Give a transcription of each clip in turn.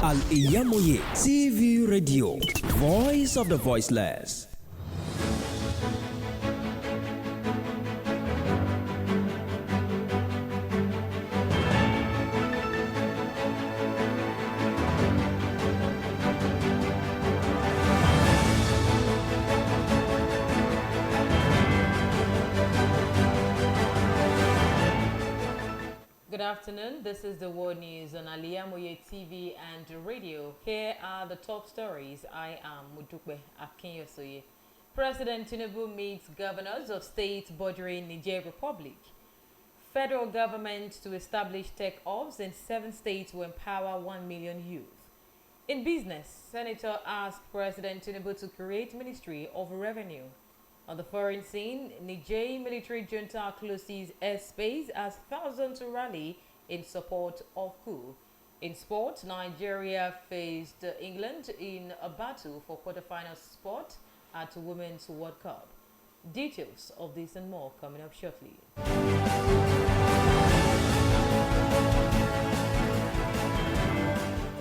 Al-IyamoyeTv Radio, Voice of the Voiceless. Good afternoon. This is the World News on Al-IyamoyeTv and radio. Here are the top stories. I am Modupe Akinyosoye. President Tinubu meets governors of states bordering Niger Republic. Federal government to establish tech hubs in 7 states to empower 1 million youth. In business, Senator asked President Tinubu to create Ministry of Revenue. On the foreign scene, Niger military junta closes airspace as thousands rally in support of coup. In sport, Nigeria faced England in a battle for quarterfinal spot at Women's World Cup. Details of this and more coming up shortly.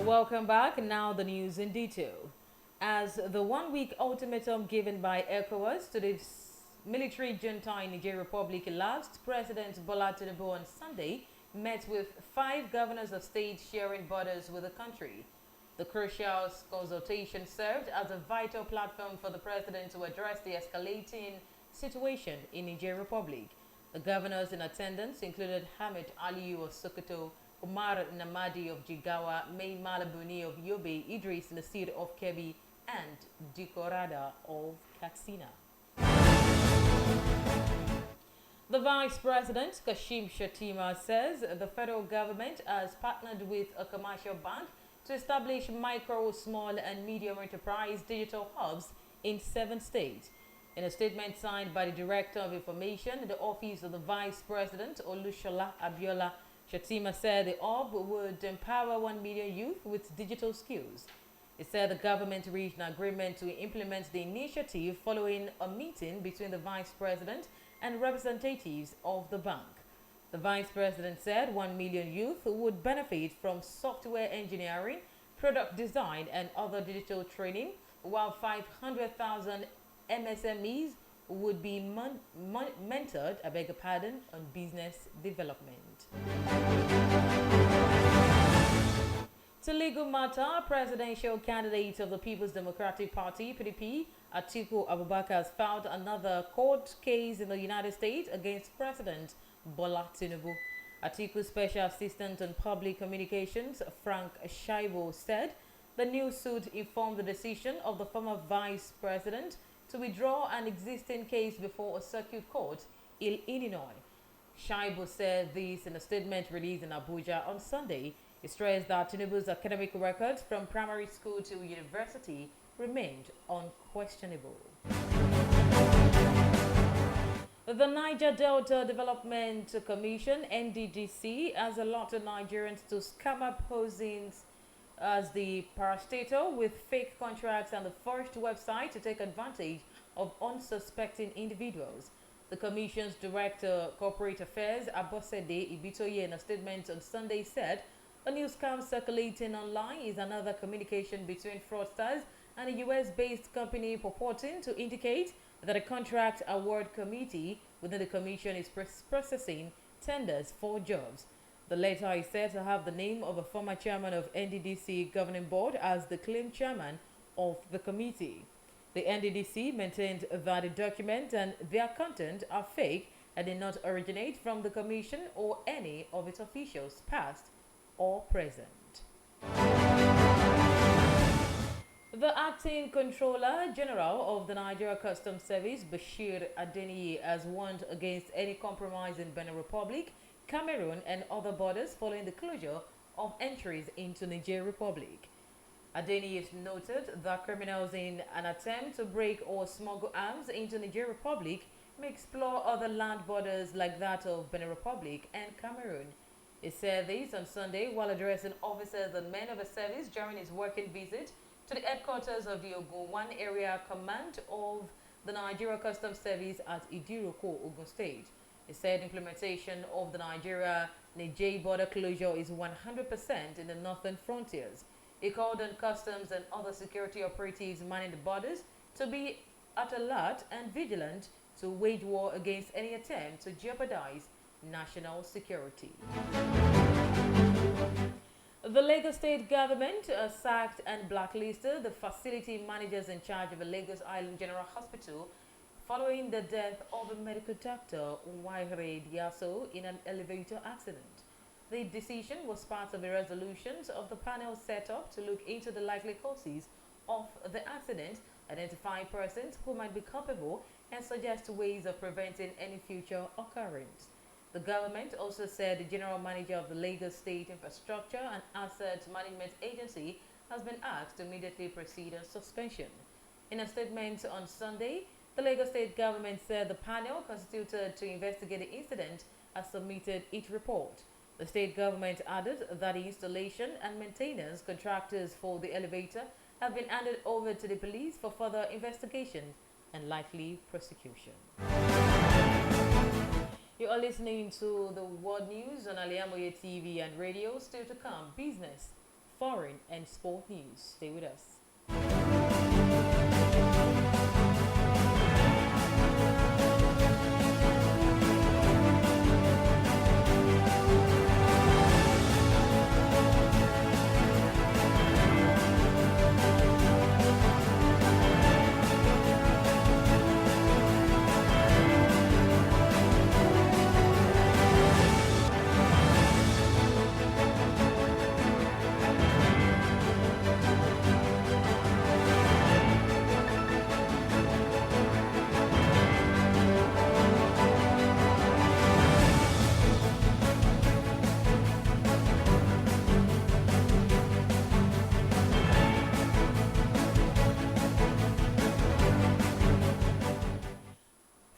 Welcome back. Now the news in detail. As the one-week ultimatum given by ECOWAS to the military junta in Niger Republic elapsed, President Bola Tinubu on Sunday met with 5 governors of states sharing borders with the country. The crucial consultation served as a vital platform for the president to address the escalating situation in Niger Republic. The governors in attendance included Hamid Aliyu of Sokoto, Umar Namadi of Jigawa, May Malabuni of Yobe, Idris Nasir of Kebbi, and Dikorada of Katsina. The Vice President, Kashim Shettima, says the federal government has partnered with a commercial bank to establish micro, small, and medium enterprise digital hubs in 7 states. In a statement signed by the Director of Information in the Office of the Vice President, Olushola Abiola, Shettima said the hub would empower 1 million youth with digital skills. He said the government reached an agreement to implement the initiative following a meeting between the Vice President and representatives of the bank. The Vice President said 1 million youth would benefit from software engineering, product design, and other digital training, while 500,000 MSMEs would be mentored, on business development. To legal matter, presidential candidate of the People's Democratic Party, PDP, Atiku Abubakar has filed another court case in the United States against President Bola Tinubu. Atiku's Special Assistant on Public Communications, Frank Shaibo, said the new suit informed the decision of the former Vice President to withdraw an existing case before a circuit court in Illinois. Shaibo said this in a statement released in Abuja on Sunday. He stressed that Tinubu's academic records from primary school to university remained unquestionable. The Niger Delta Development Commission, NDDC, has allotted Nigerians to scammer posing as the parastatal with fake contracts and the first website to take advantage of unsuspecting individuals. The Commission's Director, Corporate Affairs, Abosede Ibitoye, in a statement on Sunday said, a new scam circulating online is another communication between fraudsters and a US-based company purporting to indicate that a contract award committee within the commission is processing tenders for jobs. The letter is said to have the name of a former chairman of NDDC governing board as the claimed chairman of the committee. The NDDC maintained that the document and their content are fake and did not originate from the commission or any of its officials, past or present. The acting Controller General of the Nigeria Customs Service, Bashir Adeniyi, has warned against any compromise in Benin Republic, Cameroon, and other borders following the closure of entries into Niger Republic. Adeniyi has noted that criminals in an attempt to break or smuggle arms into Niger Republic may explore other land borders like that of Benin Republic and Cameroon. He said this on Sunday while addressing officers and men of the service during his working visit to the headquarters of the Ogun 1 Area Command of the Nigeria Customs Service at Idiroko, Ogun State. He said implementation of the Nigeria-Niger border closure is 100% in the northern frontiers. He called on customs and other security operatives manning the borders to be at alert and vigilant to wage war against any attempt to jeopardize national security. The Lagos state government sacked and blacklisted the facility managers in charge of the Lagos Island General Hospital following the death of a medical doctor, Al-IyamoyeTv, in an elevator accident. The decision was part of the resolutions of the panel set up to look into the likely causes of the accident, identify persons who might be culpable, and suggest ways of preventing any future occurrence. The government also said the general manager of the Lagos State Infrastructure and Asset Management Agency has been asked to immediately proceed on suspension. In a statement on Sunday, the Lagos State government said the panel constituted to investigate the incident has submitted its report. The state government added that the installation and maintenance contractors for the elevator have been handed over to the police for further investigation and likely prosecution. You are listening to the World News on Al-IyamoyeTv and radio. Still to come, business, foreign and sport news. Stay with us.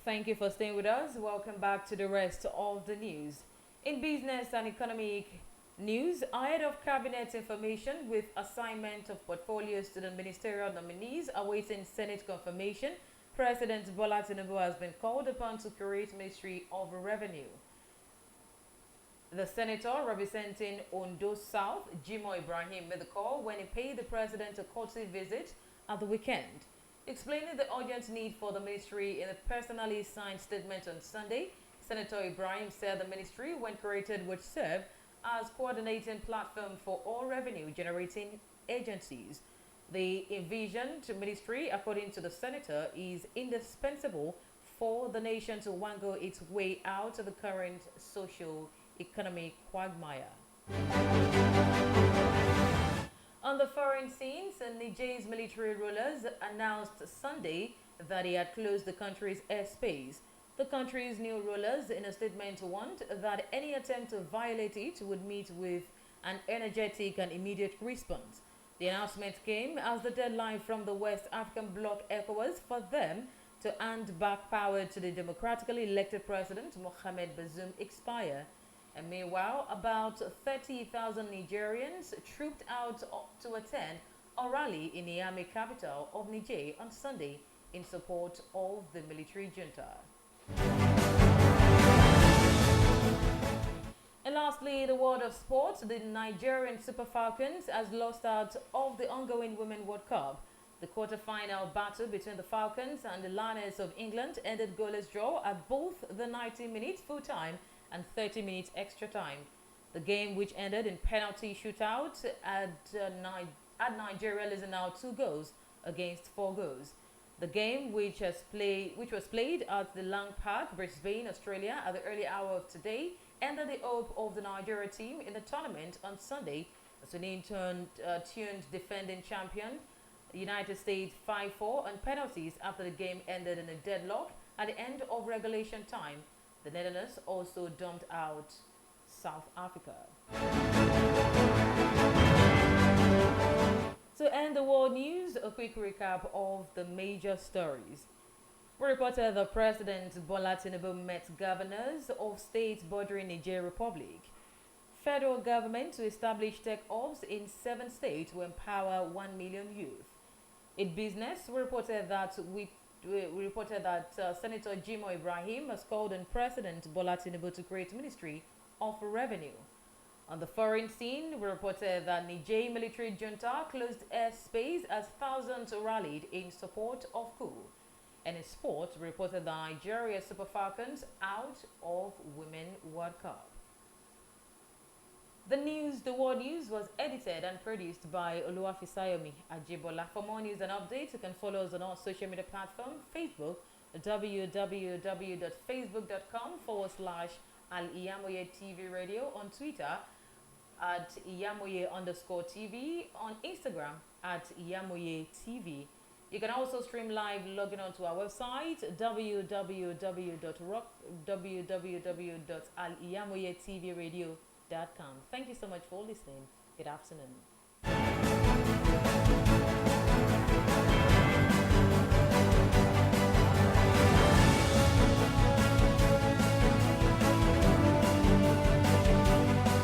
Thank you for staying with us. Welcome back to the rest of the news. In business and economic news, ahead of cabinet information with assignment of portfolios to the ministerial nominees awaiting Senate confirmation, President Bola Tinubu has been called upon to create Ministry of Revenue. The senator representing Ondo South, Jimo Ibrahim, made the call when he paid the president a courtesy visit at the weekend. Explaining the urgent need for the ministry in a personally signed statement on Sunday, Senator Ibrahim said the ministry, when created, would serve as coordinating platform for all revenue-generating agencies. The envisioned ministry, according to the senator, is indispensable for the nation to wangle its way out of the current socio-economic quagmire. On the foreign scenes, Niger's military rulers announced Sunday that he had closed the country's airspace. The country's new rulers, in a statement, warned that any attempt to violate it would meet with an energetic and immediate response. The announcement came as the deadline from the West African bloc ECOWAS for them to hand back power to the democratically elected president Mohamed Bazoum expired. And meanwhile, about 30,000 Nigerians trooped out to attend a rally in the Niamey, capital of Niger, on Sunday in support of the military junta. And lastly, the world of sports, the Nigerian Super Falcons has lost out of the ongoing Women's World Cup. The quarter-final battle between the Falcons and the Lions of England ended goalless draw at both the 90 minutes full-time and 30 minutes extra time. The game, which ended in penalty shootout, had Nigeria losing out 2 goals against 4 goals. The game, which was played at the Lang Park, Brisbane, Australia, at the early hour of today, ended the hope of the Nigeria team in the tournament on Sunday, as the tuned defending champion United States 5-4 on penalties after the game ended in a deadlock at the end of regulation time. The Netherlands also dumped out South Africa. To end the world news, a quick recap of the major stories. We reported that President Bola Tinubu met governors of states bordering Niger Republic. Federal government to establish tech hubs in 7 states to empower 1 million youth. In business, we reported that Senator Jimo Ibrahim has called on President Bola Tinubu to create Ministry of Revenue. On the foreign scene, we reported that Niger military junta closed airspace as thousands rallied in support of coup. And in sport, we reported that Nigeria Super Falcons out of Women World Cup. The World News was edited and produced by Oluwafisayomi Ajibola. For more news and updates, you can follow us on our social media platform, Facebook, www.facebook.com/Al-IyamoyeTV radio, on Twitter at Iyamoye_TV, on Instagram at IyamoyeTV. You can also stream live logging on to our website www.aliyamoyetvradio.com. Thank you so much for listening. Good afternoon.